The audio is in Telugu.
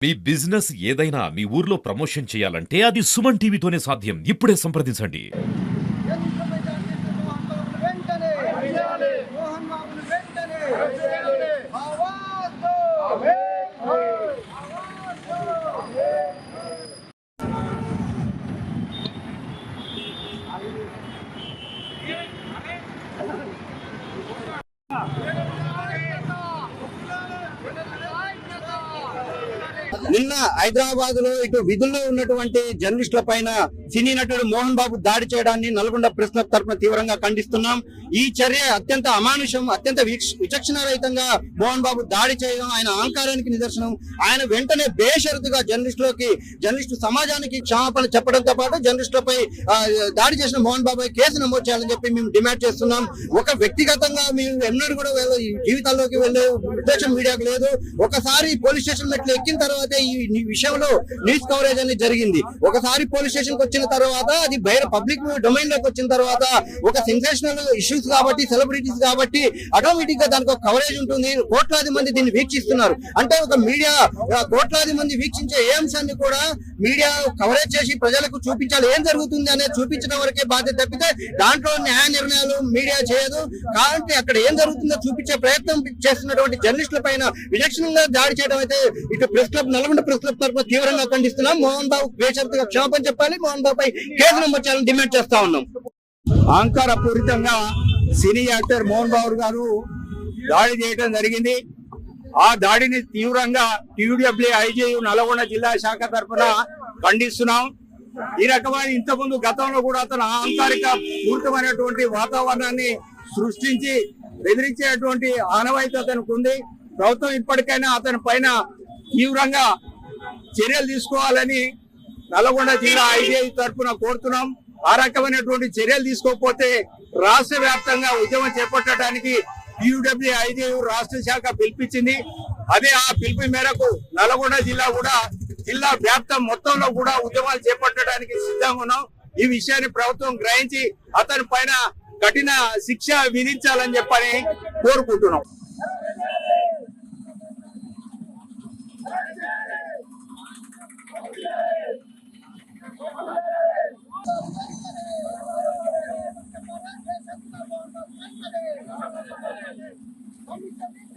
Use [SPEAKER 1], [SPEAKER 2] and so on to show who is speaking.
[SPEAKER 1] మీ బిజినెస్ ఏదైనా మీ ఊర్లో ప్రమోషన్ చేయాలంటే అది సుమన్ టీవీతోనే సాధ్యం. ఇప్పుడే సంప్రదించండి.
[SPEAKER 2] నిన్న హైదరాబాద్ లో ఇటు విధుల్లో ఉన్నటువంటి జర్నలిస్టుల పైన సినీ నటుడు మోహన్ బాబు దాడి చేయడాన్ని నల్గొండ ప్రెస్ క్లబ్ తరఫున తీవ్రంగా ఖండిస్తున్నాం. ఈ చర్య అత్యంత అమానుషం, అత్యంత విచక్షణారహితంగా మోహన్ బాబు దాడి చేయడం ఆయన అహంకారానికి నిదర్శనం. ఆయన వెంటనే బేషరతుగా జర్నలిస్టు సమాజానికి క్షమాపణ చెప్పడంతో పాటు జర్నలిస్టులపై దాడి చేసిన మోహన్ బాబు కేసు నమోదు చేయాలని చెప్పి మేము డిమాండ్ చేస్తున్నాం. ఒక వ్యక్తిగతంగా మేము ఎన్నడూ కూడా జీవితాల్లోకి వెళ్లే ఉద్దేశం మీడియాకు లేదు. ఒకసారి పోలీస్ స్టేషన్ మెట్లు ఎక్కిన తర్వాత ఈ విషయంలో న్యూస్ కవరేజ్ అనేది జరిగింది. ఒకసారి పోలీస్ స్టేషన్ కి వచ్చిన తర్వాత అది బయట పబ్లిక్ డొమైన్ లోకి వచ్చిన తర్వాత ఒక సెన్సేషనల్ ఇష్యూస్ కాబట్టి, సెలబ్రిటీస్ కాబట్టి ఆటోమేటిక్ గా దానికి ఒక కవరేజ్ ఉంటుంది. కోట్లాది మంది దీన్ని వీక్షిస్తున్నారు. అంటే ఒక మీడియా కోట్లాది మంది వీక్షించే ఏ అంశాన్ని కూడా మీడియా కవరేజ్ చేసి ప్రజలకు చూపించాలి, ఏం జరుగుతుంది అనేది చూపించడం వరకే బాధ్యత తప్పితే దాంట్లో న్యాయ నిర్ణయాలు మీడియా చేయదు. కాబట్టి అక్కడ ఏం జరుగుతుందో చూపించే ప్రయత్నం చేస్తున్నటువంటి జర్నలిస్టుల పైన విచక్షణంగా దాడి చేయడం అయితే ఇటు press club Nalgonda press club తరఫున తీవ్రంగా ఖండిస్తున్నాం. మోహన్ బాబు బేషరతుగా క్షమాపణ చెప్పాలి, మోహన్ బాబు పై కేసు నమోదు చేయాలని డిమాండ్ చేస్తా ఉన్నాం.
[SPEAKER 3] అహంకార పూరితంగా సినీ యాక్టర్ మోహన్ బాబు గారు దాడి చేయడం జరిగింది. ఆ దాడిని తీవ్రంగా టీడబ్ల్యూ ఐజేయు నల్గొండ జిల్లా శాఖ తరఫున ఖండిస్తున్నాం. ఈ రకమైన ఇంతకుముందు గతంలో కూడా అతను అహంకారిక పూరితమైనటువంటి వాతావరణాన్ని సృష్టించి బెదిరించేటువంటి ఆనవాయితీ అతనికి ఉంది. ప్రభుత్వం ఇప్పటికైనా అతని పైన తీవ్రంగా చర్యలు తీసుకోవాలని నల్గొండ జిల్లా ఐజేయు తరఫున కోరుతున్నాం. ఆ రకమైనటువంటి చర్యలు తీసుకోకపోతే రాష్ట్ర వ్యాప్తంగా ఉద్యమం చేపట్టడానికి టీడబ్ల్యూ ఐజేయు రాష్ట్ర శాఖ పిలిపించింది. అదే ఆ పిలుపు మేరకు నల్గొండ జిల్లా కూడా జిల్లా వ్యాప్తం మొత్తంలో కూడా ఉద్యమాలు చేపట్టడానికి సిద్ధంగా ఉన్నాం. ఈ విషయాన్ని ప్రభుత్వం గ్రహించి అతని పైన కఠిన శిక్ష విధించాలని చెప్పని కోరుకుంటున్నాం.
[SPEAKER 4] Vamos